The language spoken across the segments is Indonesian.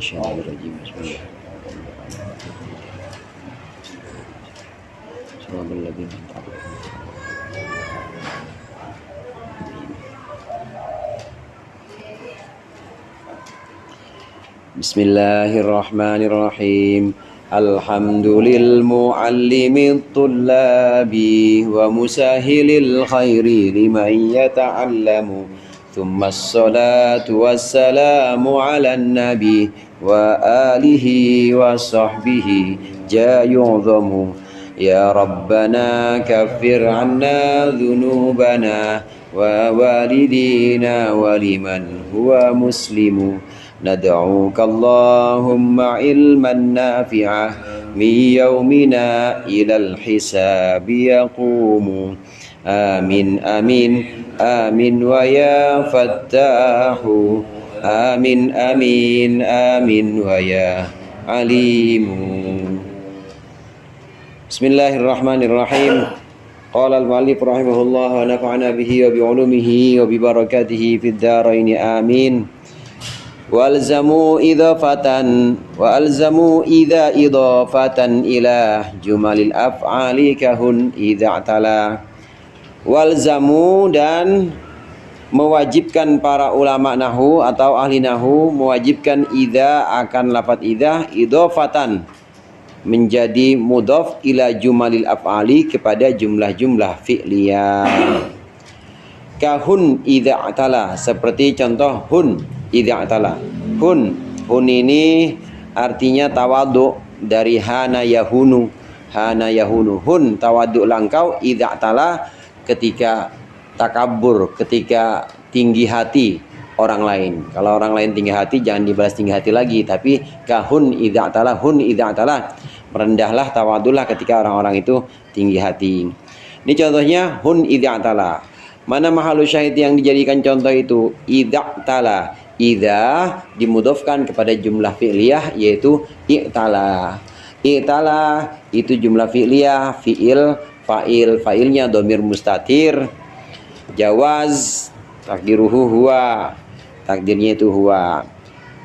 minasyaitonirrajim. Bismillah. Bismillahirrahmanirrahim. Alhamdulil muallimit tullabi wa musahilil khairi liman yata'allamu. Thumma as-salatu wassalamu ala nabi wa alihi wa sahbihi jayu'zamu. Ya Rabbana kaffir anna dhunubana wa walidina wa liman huwa muslimu. Nad'uka Allahumma ilman nafi'ah min yawmina ilal hisabi yaqumu. Amin amin amin wa ya fattahu. Amin amin amin wa ya alimu. Bismillahirrahmanirrahim. Qala al-mu'allif rahimahullah wa nafa'ana bihi wa bi'ulumihi wa bi barakatihi fid dharain amin. Walzamu idhafatan wa alzamu idha idhafatan ila jumalil af'ali kahun idha atala. Walzamu, dan mewajibkan para ulama nahu atau ahli nahu mewajibkan idha akan lafadz idha idhafatan menjadi mudhaf ila jumalil af'ali kepada jumlah-jumlah fi'liyah. Kahun idha atala, seperti contoh hun idza atala. Hun ini artinya tawadhu dari hana yahunu. Hana yahunu. Hun tawadhu langkau, idza atala ketika takabur, ketika tinggi hati orang lain. Kalau orang lain tinggi hati jangan dibalas tinggi hati lagi, tapi kahun idza atala. Hun idza atala, merendahlah, tawadhulah ketika orang-orang itu tinggi hati. Ini contohnya hun idza atala. Mana mahalu syahid yang dijadikan contoh itu? Idza atala. Idza dimudhafkan kepada jumlah fi'liyah yaitu i'tala. I'tala itu jumlah fi'liyah, fi'il, fa'il, fa'ilnya dhamir mustatir. Jawaz takdiruhu huwa, takdirnya itu huwa.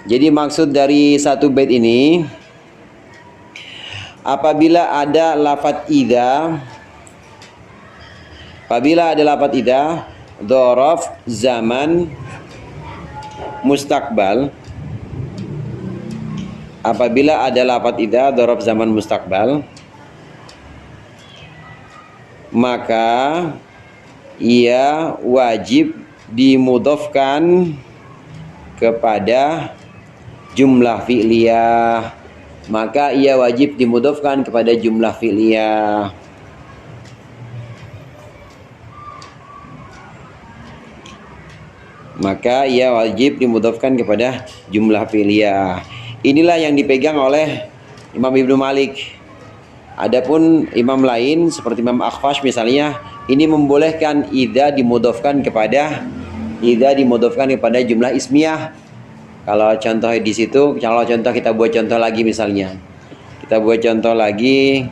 Jadi maksud dari satu bait ini, apabila ada lafadz idza, apabila ada lafadz idza, dzaraf zaman mustakbal, apabila ada lafadz idza dzaraf zaman mustakbal, maka ia wajib dimudhafkan kepada jumlah fi'liyah. Maka ia wajib dimudhafkan kepada jumlah fi'liyah. Maka ia wajib dimudhafkan kepada jumlah fi'liyah. Inilah yang dipegang oleh Imam Ibnu Malik. Adapun imam lain seperti Imam Akhfash misalnya, ini membolehkan idza dimudhafkan kepada jumlah ismiyah. Kalau contoh di situ, kalau contoh kita buat contoh lagi misalnya. Kita buat contoh lagi,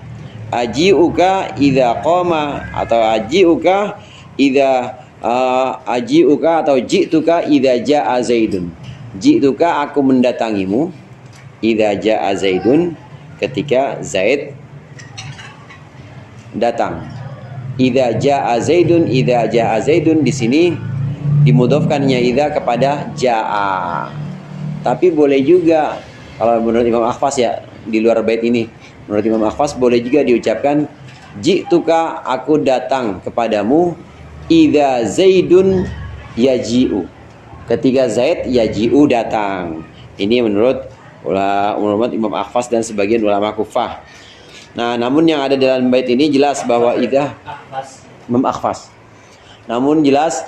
aji'uka idza qama, atau aji'uka idza aji'uka atau ji'tuka idza ja'a Zaidun. Ji'tuka, aku mendatangimu, idza ja'a Zaidun, ketika Zaid datang. Idza ja'a Zaidun, idza ja'a Zaidun, di sini dimudhafkannya idza kepada ja'a. Tapi boleh juga kalau menurut Imam Akhfas ya, di luar bait ini, menurut Imam Akhfas boleh juga diucapkan ji'tuka, aku datang kepadamu, idza Zaidun yaji'u, ketika Zaid yaji'u datang. Ini menurut ulama Imam Akhfas dan sebagian ulama Kufah. Nah, namun yang ada dalam bait ini jelas bahwa idza Imam Akhfas. Namun jelas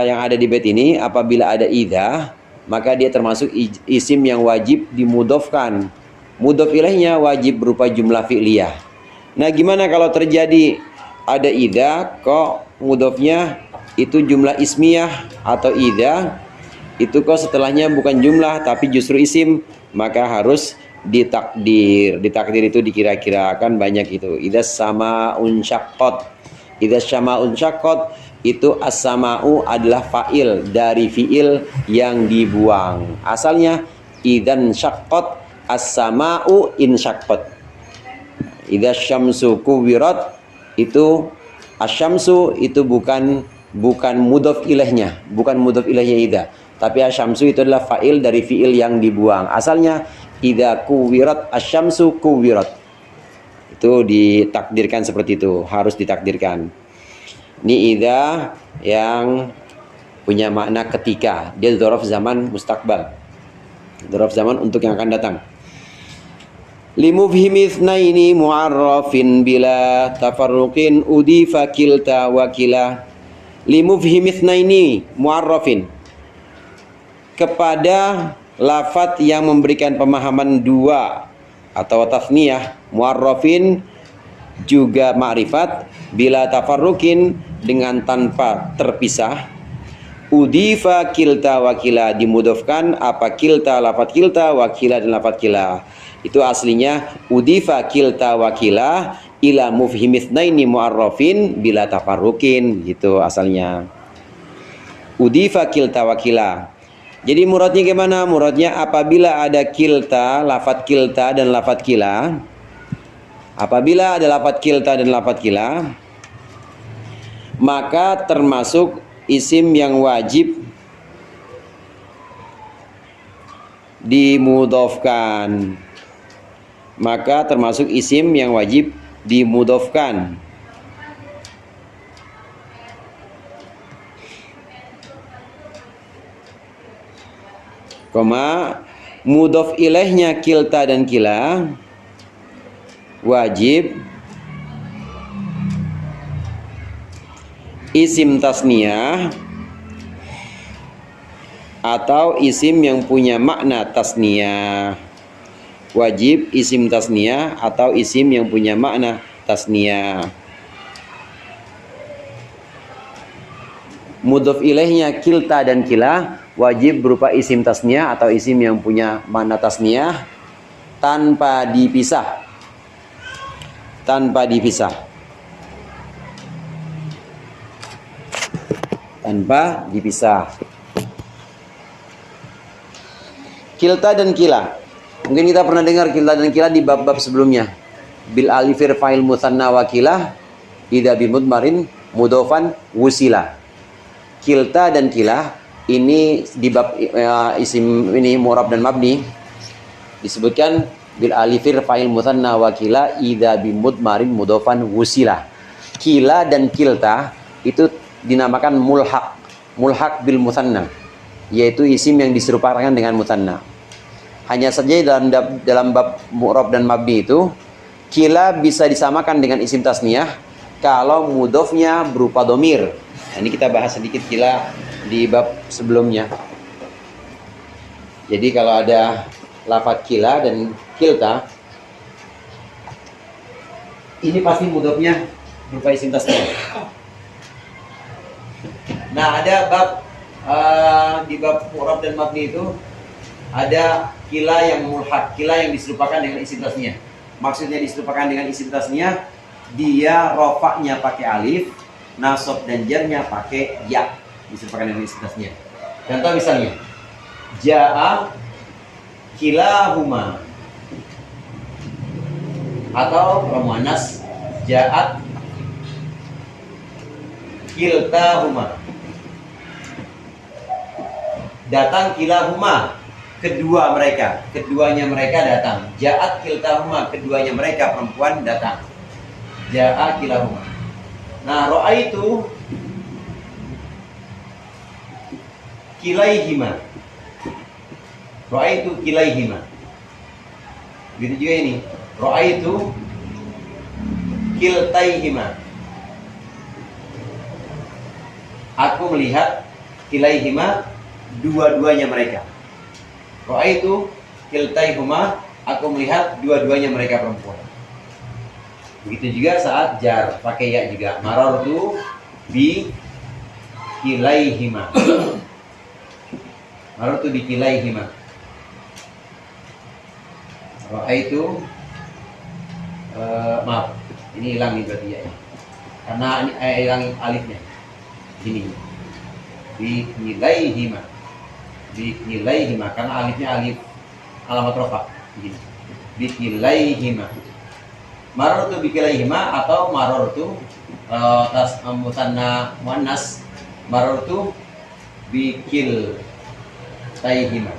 yang ada di bait ini, apabila ada idza, maka dia termasuk isim yang wajib dimudhafkan. Mudhaf ilaihnya wajib berupa jumlah fi'liyah. Nah, gimana kalau terjadi ada idza kok mudhafnya itu jumlah ismiyah, atau idza itu kok setelahnya bukan jumlah tapi justru isim, maka harus ditakdir. Ditakdir itu dikira-kirakan banyak itu. Idza sama'un syaqqat. Idza sama'un syaqqat itu as-sama'u adalah fa'il dari fi'il yang dibuang. Asalnya idzan syaqqat as-sama'u in syaqqat. Idza syamsu kuwirat, itu asyamsu itu bukan mudhof ilaihnya, bukan mudhof ilaihnya idza, tapi asyamsu itu adalah fa'il dari fi'il yang dibuang. Asalnya idza kuwirat asyamsu kuwirat. Itu ditakdirkan seperti itu, harus ditakdirkan. Ini idza yang punya makna ketika, dia dzaraf zaman mustaqbal, dzaraf zaman untuk yang akan datang. Limufhimi itsnaini mu'arrafin bila tafarruqin udifa kilta wa kila. Limufhimi itsnaini mu'arrafin, kepada lafadz yang memberikan pemahaman dua atau tasniyah, mu'arrafin juga ma'rifat, bila tafarruqin dengan tanpa terpisah, udifa kilta wa kila dimudhofkan apa kilta, lafadz kilta, wa kila dan lafadz kila. Itu aslinya udifa kilta wakila ila mufhimitsnaini mu'arrafin bila tafarruqin, gitu asalnya. Udifa kilta wakila. Jadi muradnya gimana? Muradnya apabila ada kilta, lafadz kilta dan lafadz kila. Apabila ada lafadz kilta dan lafadz kila, maka termasuk isim yang wajib dimudhofkan. Maka termasuk isim yang wajib dimudhofkan. Koma mudhof ilaihnya kilta dan kila wajib isim tasniyah atau isim yang punya makna tasniyah. Wajib isim tasniyah atau isim yang punya makna tasniyah. Mudhof ilaihnya kilta dan kila wajib berupa isim tasniyah atau isim yang punya makna tasniyah tanpa dipisah. Tanpa dipisah. Tanpa dipisah. Kilta dan kila. Mungkin kita pernah dengar kilta dan kila di bab-bab sebelumnya. Bil alifir fa'il mutsanna wa kila idza bi mudmarin mudhofan wusila. Kilta dan kila ini di bab isim ini mu'rab dan mabni disebutkan bil alifir fa'il mutsanna wa kila idza bi mudmarin mudhofan wusila. Kila dan kilta itu dinamakan mulhaq. Mulhaq bil mutsanna, yaitu isim yang diserupakan dengan mutsanna. Hanya saja dalam bab mu'rab dan mabni itu kila bisa disamakan dengan isim tasniyah kalau mudhofnya berupa domir. Nah, ini kita bahas sedikit kila di bab sebelumnya. Jadi kalau ada lafadz kila dan kilta, ini pasti mudhofnya berupa isim tasniyah. Nah, ada bab di bab mu'rab dan mabni itu ada kila yang mulhaq, kila yang diserupakan dengan isim tasniyah. Maksudnya diserupakan dengan isim tasniyah, dia rofaknya pakai alif, nasab dan jarnya pakai ya, diserupakan dengan isim tasniyah. Contoh misalnya, ja'a kilahuma, atau muannas ja'at kiltahuma. Datang kilahuma, keduanya mereka datang. Ja'at kiltahuma, keduanya mereka perempuan datang. Ja'a kilahuma. Nah, ra'aitu kilaihima. Ra'aitu kilaihima. Gitu juga ini. Ra'aitu kiltaihima. Aku melihat kilaihima, dua-duanya mereka. Ra'aitu kiltaihuma, aku melihat dua-duanya mereka perempuan. Begitu juga saat jar, pakai ya juga. Marartu bi kilaihima. Marartu bi kilaihima. Ra'aitu maaf, ini hilang nih berarti ya. Karena ini hilang alifnya. Ini bi kilaihima. Bi kilaihima, karena alifnya alif alamat rofa begini, bikilaihima. Marartu bikilaihima atau marartu tas musanna muannas, marartu bikil taihima.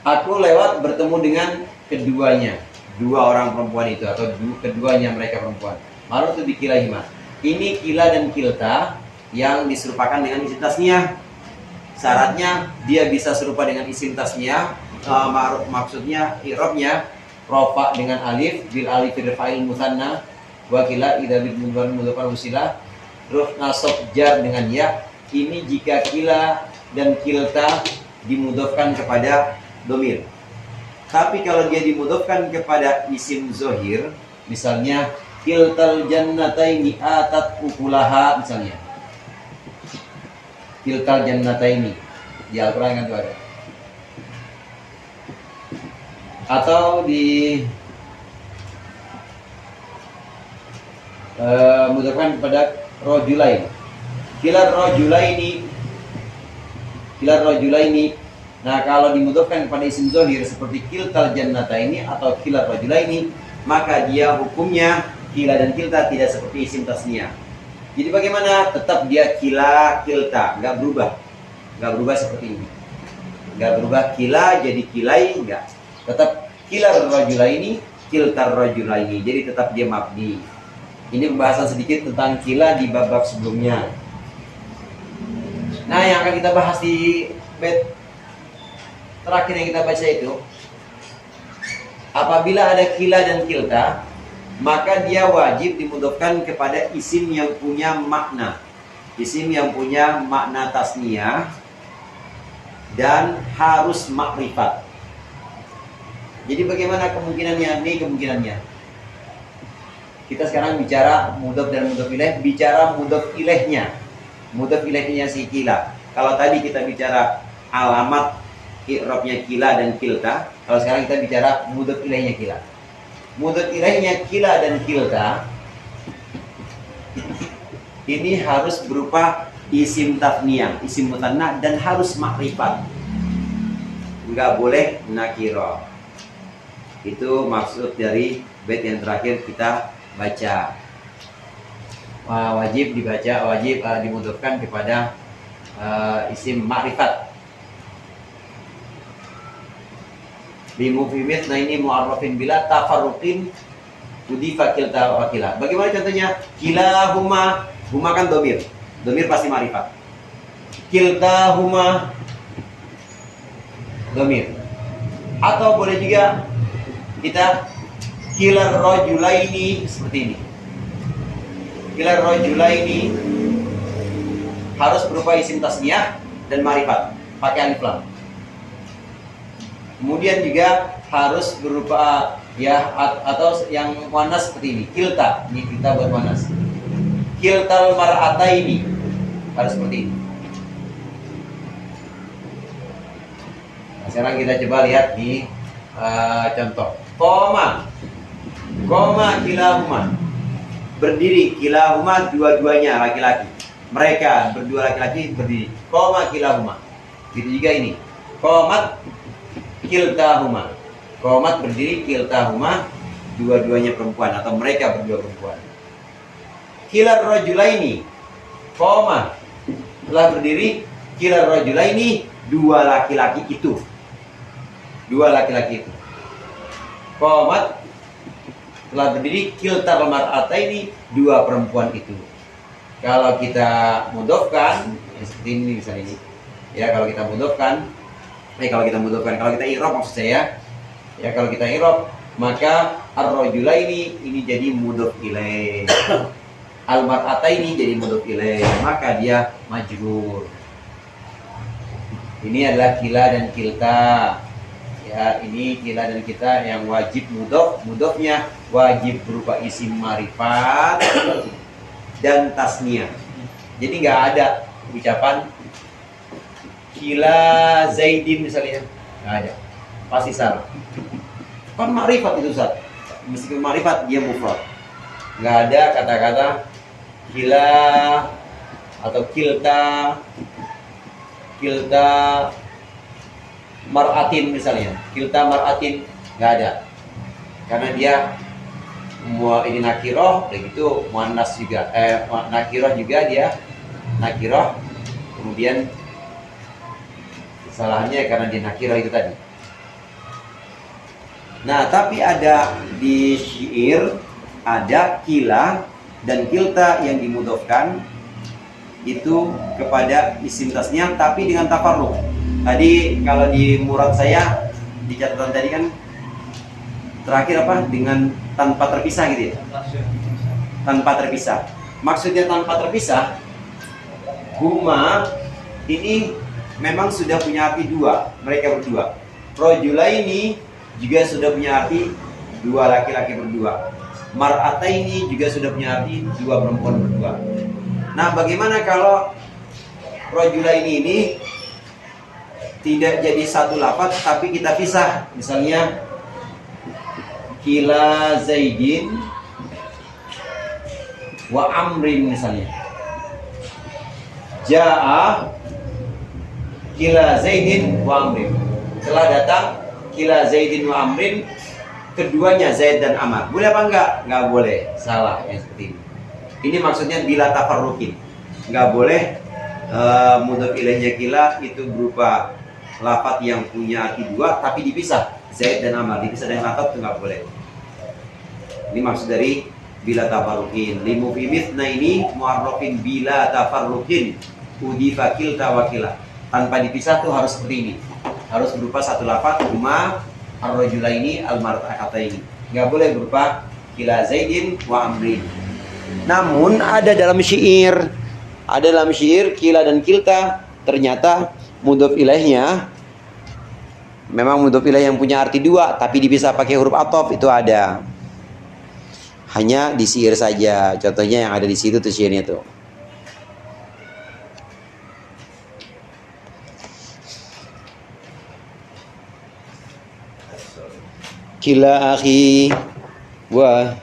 Aku lewat bertemu dengan keduanya, dua orang perempuan itu atau keduanya mereka perempuan. Marartu bikilaihima. Ini kila dan kilta yang diserupakan dengan isim tasniyah. Syaratnya dia bisa serupa dengan isim tasniyah. Maksudnya i'rabnya rofa dengan alif bil alif fa'il musanna wa kila idza bil mudhaf usilah, terus nasab jar dengan ya. Ini jika kila dan kilta dimudhafkan kepada domir. Tapi kalau dia dimudhafkan kepada isim zohir, misalnya kiltal jannataini atat ukulaha, misalnya kiltal jannataini di Al-Quran kan itu ada. Atau di mudhafkan kepada rojulain, kilar rojulaini. Nah, kalau dimudhafkan kepada isim zohir seperti kiltal jannataini atau kilar rojulaini, maka dia hukumnya kila dan kilta tidak seperti isim tasniyah. Jadi bagaimana? Tetap dia kila kilta, nggak berubah seperti ini, nggak berubah kila jadi kilai, nggak, tetap kilar rajulaini kiltar rajulaini, jadi tetap dia mabni. Ini pembahasan sedikit tentang kila di bab-bab sebelumnya. Nah, yang akan kita bahas di bait terakhir yang kita baca itu, apabila ada kila dan kilta, maka dia wajib dimudhafkan kepada isim yang punya makna, isim yang punya makna tasniyah dan harus makrifat. Jadi bagaimana kemungkinannya? Ini kemungkinannya. Kita sekarang bicara mudhaf dan mudhaf ilaih, bicara mudhaf ilaihnya. Mudhaf ilaihnya si kila. Kalau tadi kita bicara alamat i'rabnya kila dan kilta, kalau sekarang kita bicara mudhaf ilaihnya kila. Mudhaf ilaihnya kila dan kilta ini harus berupa isim tafniyah, isim mutanna, dan harus makrifat. Enggak boleh nakirah. Itu maksud dari bait yang terakhir kita baca. Wajib dibaca, wajib dimudhafkan kepada isim makrifat. Di mufhimit, nah ini mu'arrafin bila tafarruqin udifa kilta wa kila. Bagaimana contohnya? Kilahuma, huma kan domir pasti makrifat. Kiltahuma domir. Atau boleh juga kita kilar rajulaini seperti ini. Kilar rajulaini harus berupa isim tasniyah dan ma'rifat, pakai alif lam. Kemudian juga harus berupa ya atau yang muannas seperti ini, kilta. Ini kita buat muannas. Kiltal mar'ataini harus seperti ini. Nah, sekarang kita coba lihat di contoh. Koma kilahuma, berdiri. Kilahuma dua-duanya laki-laki. Mereka berdua laki-laki berdiri. Koma kilahuma. Gitu juga ini. Komat kiltahuma. Komat berdiri, kiltahuma dua-duanya perempuan atau mereka berdua perempuan. Kilar rajulaini. Koma telah berdiri, kilar rajulaini dua laki-laki itu. Dua laki-laki itu. Komat telah berdiri, kiltar mar'ataini dua perempuan itu. Kalau kita mudhafkan seperti ini misalnya ini. Ya, kalau kita mudhafkan, kalau kita i'rab maksud saya. Ya, kalau kita i'rab, maka ar-rajulaini ini jadi mudhaf ilaih. Al-mar'ataini jadi mudhaf ilaih, maka dia majrur. Ini adalah kila dan kilta. Ya, ini kila dan kita yang wajib mudhaf. Mudhafnya wajib berupa isim ma'rifat dan tasniyah. Jadi nggak ada ucapan kila Zaidin misalnya, nggak ada, pasti salah. Kan ma'rifat itu Ustaz, meskipun ma'rifat dia mufrad. Nggak ada kata-kata kila atau kilta kilta mar'atin misalnya, kilta mar'atin nggak ada, karena dia ini nakiroh, begitu muannas juga, nakiroh juga dia nakiroh, kemudian kesalahannya karena dia nakiroh itu tadi. Nah, tapi ada di syair ada kila dan kilta yang dimudofkan itu kepada isim tasnya, tapi dengan tafarruq. Tadi kalau di murad saya di catatan tadi kan terakhir apa? Dengan tanpa terpisah gitu ya. Tanpa terpisah. Maksudnya tanpa terpisah, huma ini memang sudah punya arti dua, mereka berdua. Rajulaini juga sudah punya arti dua laki-laki berdua. Mar'ataini juga sudah punya arti dua perempuan berdua. Nah, bagaimana kalau rajulaini ini tidak jadi satu lafaz tapi kita pisah? Misalnya kila Zaidin wa Amrin misalnya. Ja'a kila Zaidin wa Amrin. Telah datang kila Zaidin wa Amrin, keduanya Zaid dan Amr. Boleh apa enggak? Enggak boleh. Salah yang seperti ini. Ini maksudnya bila tafarruqin. Enggak boleh mudhof ilaihnya kila itu berupa lafaz yang punya arti dua tapi dipisah. Zaid dan Amr dipisah dengan lafaz itu enggak boleh. Ini maksud dari bila tafarruqin. Limu fi mithna ini mu'arrafin bila tafarruqin udifa kilta wa kila. Tanpa dipisah tuh harus seperti ini. Harus berupa satu lafaz huma ar-rajulaini al-mar'ataini. Enggak boleh berupa kila Zaidin wa Amrin. Namun ada dalam syair kila dan kilta ternyata mudhof ilaihnya memang mudhof ilaih yang punya arti dua tapi dipisah pakai huruf athof, itu ada. Hanya di syair saja. Contohnya yang ada di situ tuh syairnya tuh. Kila akhi wa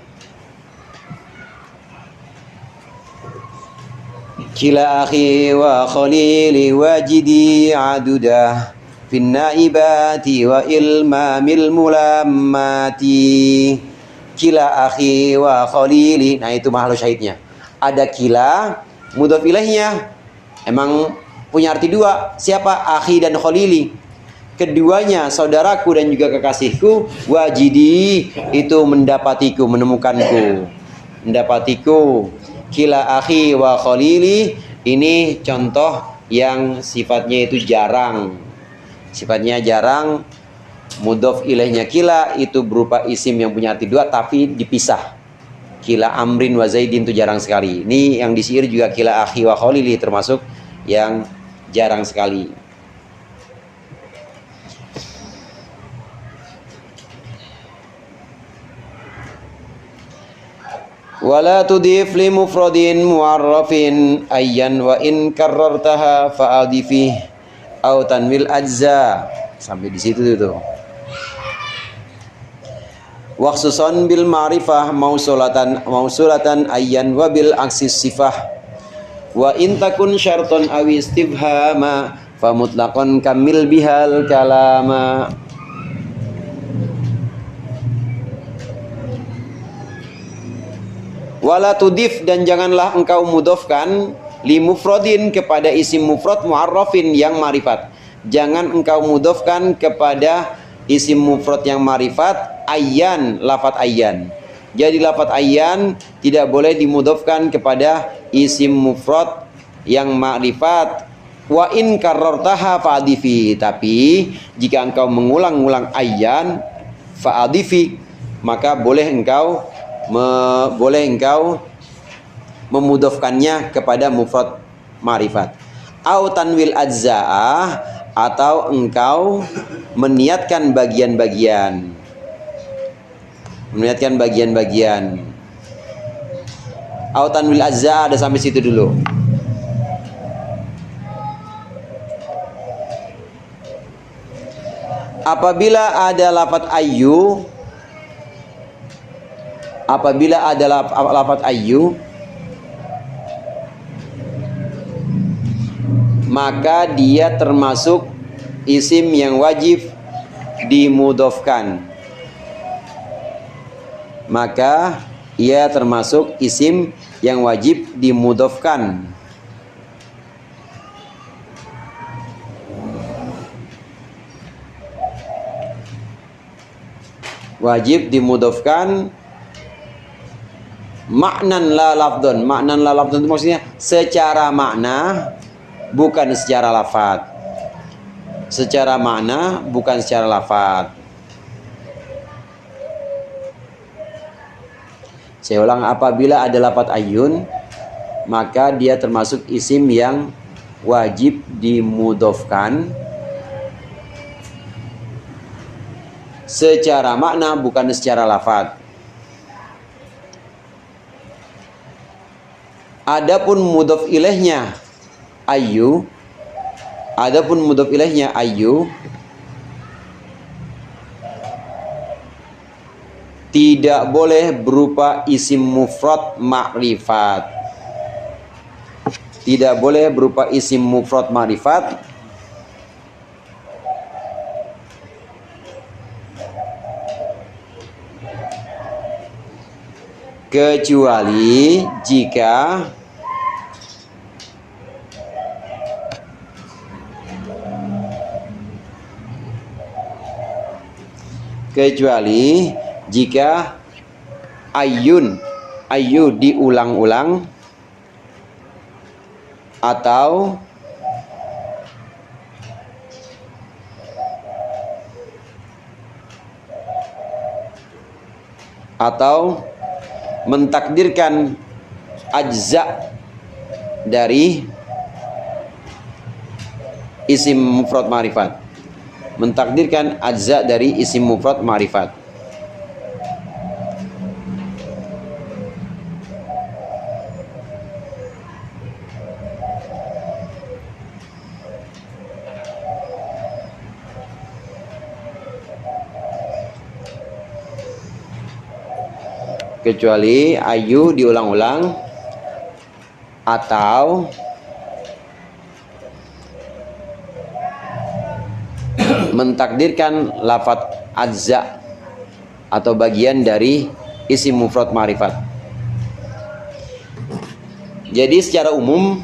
kila akhi wa khalili wajidi adudah fin naibati wa ilmamil mulammati. Kila akhi wa khalili. Nah, itu mahal syahidnya. Ada kila, mudhof ilaihnya emang punya arti dua. Siapa? Akhi dan khalili. Keduanya saudaraku dan juga kekasihku. Wajidi itu mendapatiku, menemukanku, mendapatiku. Kila akhi wa khalili ini contoh yang sifatnya itu jarang. Sifatnya jarang. Mudhof ilaihnya kila itu berupa isim yang punya arti dua tapi dipisah. Kila Amrin wa Zaidin itu jarang sekali. Ini yang di syair juga kila akhi wa khalili termasuk yang jarang sekali. Wala tudif li mufradin mu'arrafin ayyan wa in karrartaha fa'adifih au tanwil ajza. Sampai di situ tuh. Waqsusan bil ma'rifah mausulatan ayyan wa bil aksis sifah. Wa in takun syarton aw istifhama fa mutlaqan kamil bihal kalama. Wala tudif dan janganlah engkau mudhofkan li mufradin kepada isim mufrad mu'arrafin yang ma'rifat. Jangan engkau mudhofkan kepada isim mufrad yang ma'rifat ayyan, lafaz ayyan. Jadi lafaz ayyan tidak boleh dimudhofkan kepada isim mufrad yang ma'rifat. Wa in karrartaha fa'adifi. Tapi jika engkau mengulang-ulang ayyan fa'adifi, maka boleh engkau memudhofkannya kepada mufrad ma'rifat. Au tanwil ajza'ah, atau engkau meniatkan bagian-bagian. Au tanwil ajza'ah, ada sampai situ dulu. Apabila ada lafaz ayyu, maka dia termasuk isim yang wajib dimudhofkan. Maka ia termasuk isim yang wajib dimudhofkan. Wajib dimudhofkan maknan la lafdhon. Maknan la lafdhon itu maksudnya secara makna bukan secara lafaz. Secara makna bukan secara lafaz. Saya ulang, apabila ada lafaz ayyun maka dia termasuk isim yang wajib dimudhofkan secara makna bukan secara lafaz. Adapun mudhof ilaihnya ayyu, tidak boleh berupa isim mufrad ma'rifat. Tidak boleh berupa isim mufrad ma'rifat kecuali jika ayyu diulang-ulang atau mentakdirkan ajza dari isim mufrad ma'rifat. Mentakdirkan ajza dari isim mufrad ma'rifat. Kecuali ayu diulang-ulang atau mentakdirkan lafaz ajza atau bagian dari isim mufrad ma'rifat. Jadi secara umum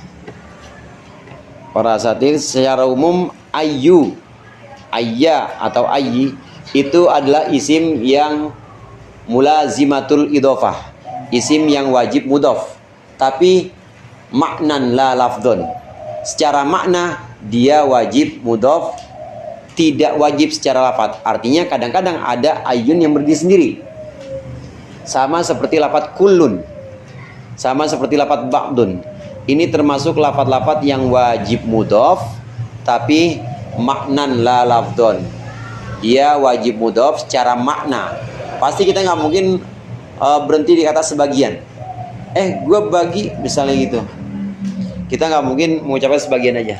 para asatidz, secara umum ayyu, ayya atau ayyi itu adalah isim yang mulazimatul idhofah, isim yang wajib mudhof, tapi maknan la lafdhon. Secara makna dia wajib mudhof, tidak wajib secara lafaz. Artinya kadang-kadang ada ayyun yang berdiri sendiri. Sama seperti lafaz kullun, sama seperti lafaz ba'dun. Ini termasuk lafaz-lafaz yang wajib mudhof tapi maknan la lafdhon. Dia wajib mudhof secara makna. Pasti kita nggak mungkin berhenti di kata sebagian. Gue bagi misalnya gitu. Kita nggak mungkin mengucapkan sebagian aja.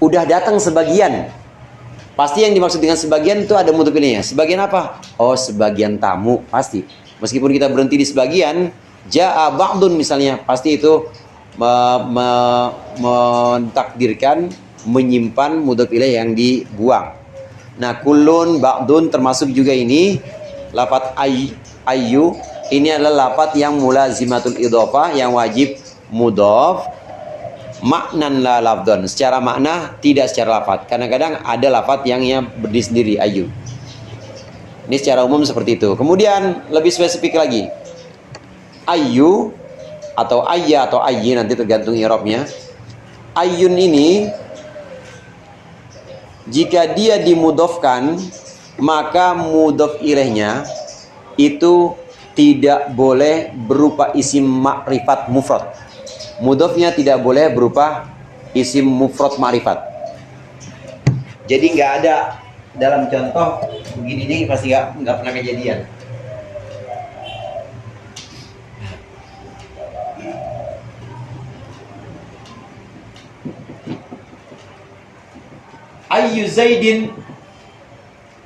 Udah datang sebagian. Pasti yang dimaksud dengan sebagian itu ada mudhof ilaihnya. Sebagian apa? Oh, sebagian tamu pasti. Meskipun kita berhenti di sebagian, ja'a ba'dun misalnya, pasti itu mentakdirkan menyimpan mudhof ilaih yang dibuang. Nah, kullun, ba'dun termasuk juga ini lafaz ayyu. Ini adalah lafaz yang mulazimatul idhofah, yang wajib mudhof, maknan la lafdhon, secara makna tidak secara lafaz. Kadang-kadang ada lafaz yang berdiri sendiri ayyu. Ini secara umum seperti itu. Kemudian lebih spesifik lagi, ayyu atau ayya atau ayyi, nanti tergantung i'rabnya. Ayyun ini jika dia dimudhofkan, maka mudhof ilaihnya itu tidak boleh berupa isim ma'rifat mufrad. Mudhofnya tidak boleh berupa isim mufrad ma'rifat. Jadi nggak ada dalam contoh begini nih, pasti nggak pernah kejadian. Ayyu Zaidin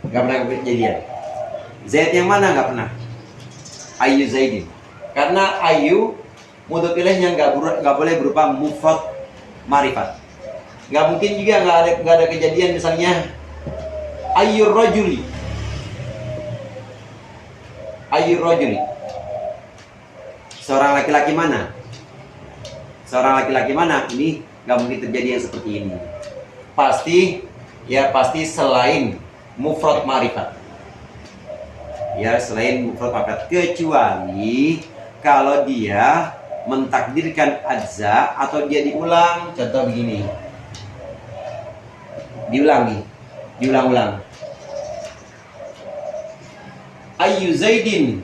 nggak pernah kejadian. Zaid yang mana nggak pernah? Ayyu Zaidin. Karena ayyu mudhof ilaihnya nggak boleh berupa mufrad ma'rifat. Nggak mungkin juga nggak ada kejadian misalnya ayyur rajuli. Ayyur rajuli. Seorang laki-laki mana? Seorang laki-laki mana? Ini nggak mungkin terjadi yang seperti ini. Pasti selain mufrad ma'rifat. Ya, selain mufrad ma'rifat, kecuali kalau dia mentakdirkan ajza atau dia diulang. Contoh begini. Diulang-ulang. Ayyu Zaidin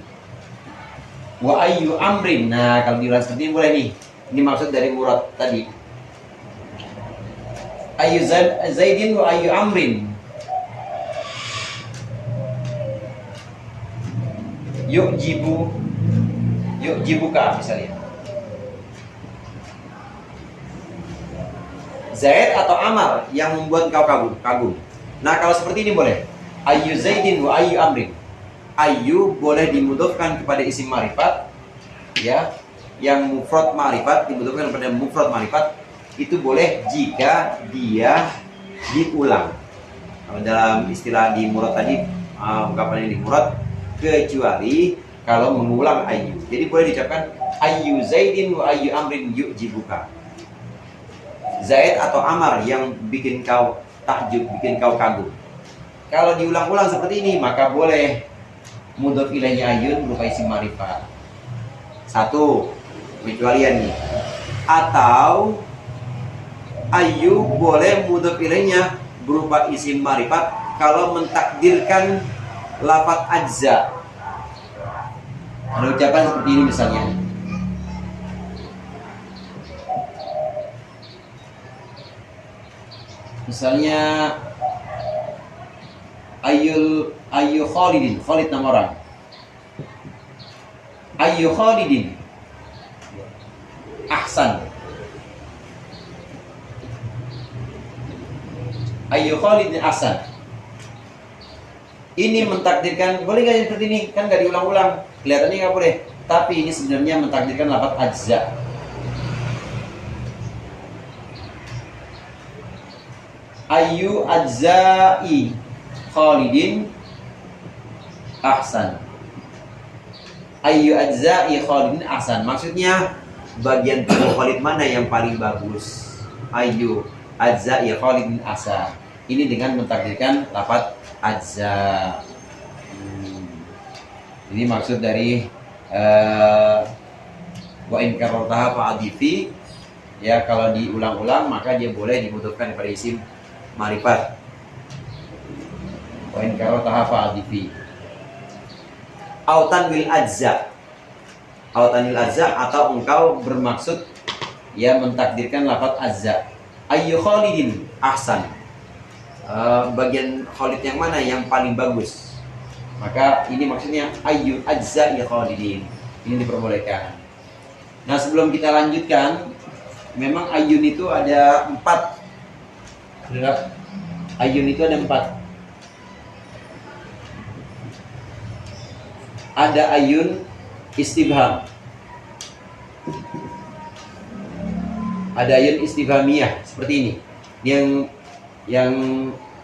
wa ayyu Amrin. Nah, kalau diulang seperti ini boleh nih. Ini maksud dari murad tadi. Ayyu Zaidin wa ayyu Amrin. Yu'jibuka misalnya. Zaid atau Amar yang membuat kau kagum. Nah, kalau seperti ini boleh. Ayyu Zaidin wa ayyu Amrin. Ayyu boleh dimudhofkan kepada isim ma'rifat, ya. Yang mufrad ma'rifat dimudhofkan kepada mufrad ma'rifat itu boleh jika dia diulang. Kalau dalam istilah di murad tadi, ungkapan yang di murad, kecuali kalau mengulang ayyu. Jadi boleh diucapkan ayyu Zaidin wa ayyu Amrin yu'jibuka. Zaid atau Amar yang bikin kau takjub, bikin kau kagum. Kalau diulang-ulang seperti ini, maka boleh mudhof ilaihnya ayyun berupa isim ma'rifat. Satu, kecualian nih. Atau ayyu boleh mudhof ilaihnya berupa isim ma'rifat kalau mentakdirkan lafaz ajza. Ada ucapan seperti ini misalnya. Misalnya ayyu Khalidin, Khalid nama orang. Ayyu Khalidin ahsan. Ayyu Khalidin ahsan. Ini mentakdirkan, boleh nggak seperti ini? Kan nggak diulang-ulang, kelihatannya nggak boleh. Tapi ini sebenarnya mentakdirkan lafaz ajza. Ayyu ajza'i Khalidin ahsan. Ayyu ajza'i Khalidin ahsan. Maksudnya bagian tubuh Khalid mana yang paling bagus? Ayyu ajza'i Khalidin ahsan. Ini dengan mentakdirkan lafaz ajza. Ini maksud dari wa in karartaha fa'adifi. Ya, kalau diulang-ulang maka dia boleh dimudhofkan kepada isim ma'rifat. Wa in karartaha fa'adifi. Autan bil ajza. Autanil ajza atau engkau bermaksud ya mentakdirkan lafaz ajza. Ayyu Khalidin ahsan. Bagian Khalid yang mana yang paling bagus? Maka ini maksudnya ayyu ajza ya Khalidin. Ini diperbolehkan. Nah, sebelum kita lanjutkan, memang ayyun itu ada 4. Ayyun itu ada 4. Ada ayyun istifham. Ada ayyun istifhamiyah seperti ini. Yang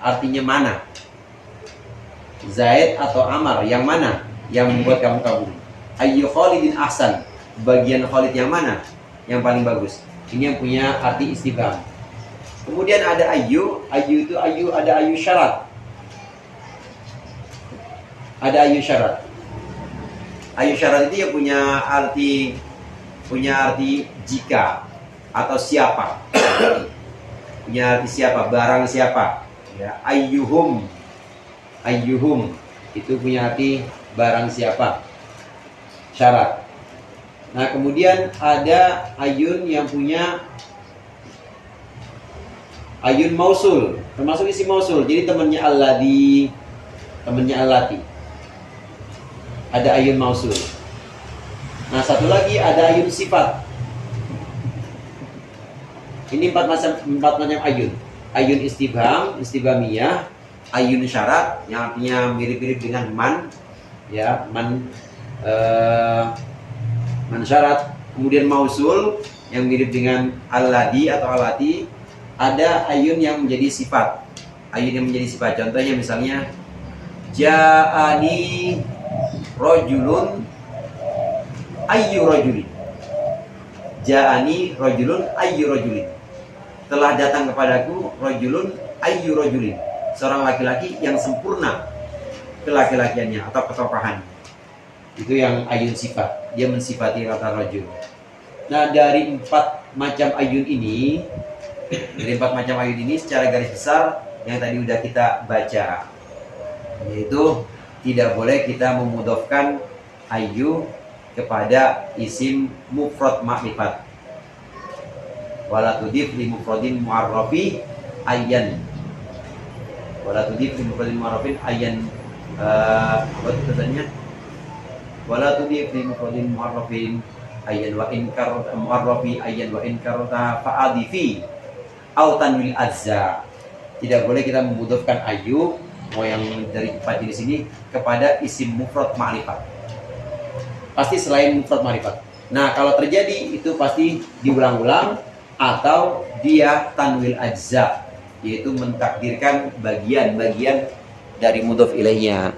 artinya mana? Zaid atau Amar yang mana yang membuat kamu kagum? Ayyu Khalidin ahsan. Bagian Khalid yang mana yang paling bagus? Ini yang punya arti istifham. Kemudian ada ayyu itu ada ayyu syarat. Ada ayyu syarat. Ayyu syarat itu yang punya arti jika atau siapa. Punya arti siapa, barang siapa. Ya, ayyuhum itu punya arti barang siapa. Syarat. Nah, kemudian ada ayun yang punya ayun mausul, termasuk isim mausul. Jadi temannya alladhi, temannya allati. Ada ayun mausul. Nah, satu lagi ada ayun sifat. Ini empat macam ayun. Ayun istifham, istifhamiyah, ayun syarat yang artinya mirip-mirip dengan man, ya, man syarat. Kemudian mausul yang mirip dengan alladhi atau allati, ada ayun yang menjadi sifat. Ayun yang menjadi sifat. Contohnya misalnya ja'ani rajulun ayyu rajulin. Ja'ani rajulun ayyu rajulin. Telah datang kepadaku rajulun ayyu rajulin. Seorang laki-laki yang sempurna kelaki-lakiannya atau ketokohan. Itu yang ayun sifat. Dia mensifati kata rajul. Nah, dari 4 macam ayun ini, secara garis besar yang tadi udah kita baca, yaitu tidak boleh kita memudofkan ayu kepada isim mufrad ma'rifat. Wala tudif li mufradin mu'arrafi ayyan. Wala tudif li mufradin mu'arrafin ayyan. Apa tulisannya? Wala tudif li mufradin mu'arrafin ayyan wa inkar mu'arrafi ayyan wa inkarta fa'adifi au tanwil azza. Tidak boleh kita memudofkan ayu mau yang dari 4 jenis ini kepada isim mufrad ma'rifat. Pasti selain mufrad ma'rifat. Nah, kalau terjadi itu pasti diulang-ulang atau dia tanwil ajza, yaitu mentakdirkan bagian-bagian dari mudhof ilaihnya.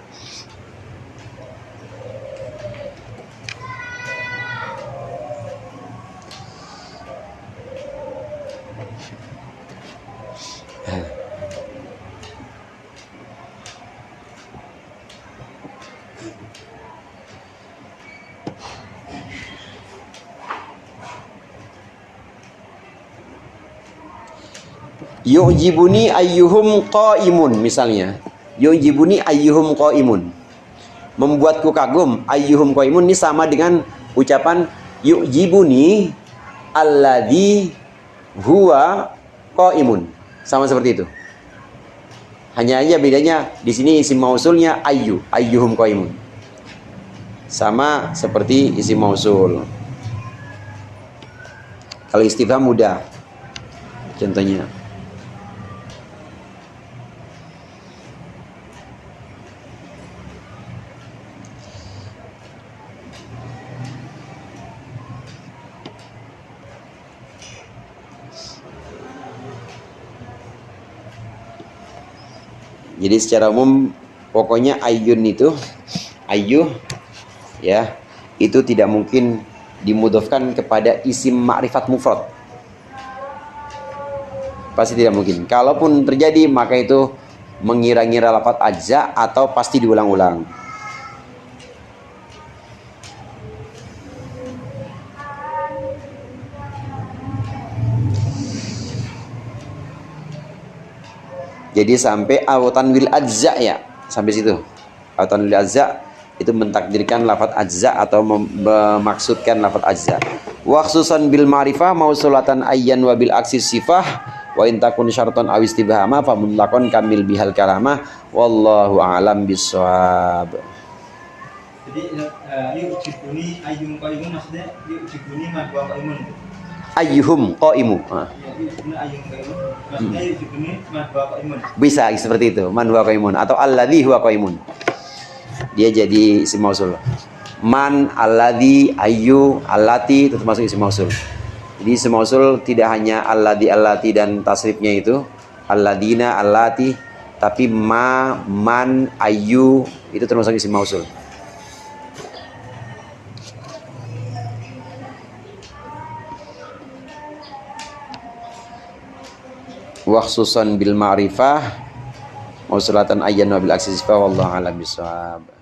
Yu'jibuni ayyuhum qaimun, misalnya. Yu'jibuni ayyuhum qaimun. Membuatku kagum, ayyuhum qaimun ini sama dengan ucapan yu'jibuni alladzi huwa qaimun. Sama seperti itu. Hanya aja bedanya di sini isim mausulnya ayyu, ayyuhum qaimun. Sama seperti isim mausul. Kalau istifham mudah. Contohnya jadi secara umum pokoknya ayun itu ayu ya, itu tidak mungkin dimudhofkan kepada isim ma'rifat mufrad. Pasti tidak mungkin. Kalaupun terjadi maka itu mengira-ngira lafaz ajza atau pasti diulang-ulang. Jadi sampai awtan wil ajza ya, sampai situ. Awtan wil ajza itu mentakdirkan lafaz ajza atau memaksudkan lafaz ajza. Wa khususan bil ma'rifah mausulatan ayyan wa bil aksi sifah wa in takun syartan aw istibhama fa mutlaqan kamil bihal kalamah wallahu a'lam bissawab. Jadi yu'jibuni ayyun qaimun maksudnya yu'jibuni ma huwa qaimun. Ayyuhum qaimu. Bisa seperti itu, man huwa qaimun atau alladzi huwa qaimun. Dia jadi isim mausul. Man, alladzi, ayyu, allati itu termasuk isim mausul. Jadi isim mausul tidak hanya alladzi, allati dan tasrifnya itu alladina, allati, tapi ma, man, ayyu itu termasuk isim mausul. Wa khususan bil ma'rifah mausulatan ayyan wa bil aksi sifah wallahu a'lam bissawab.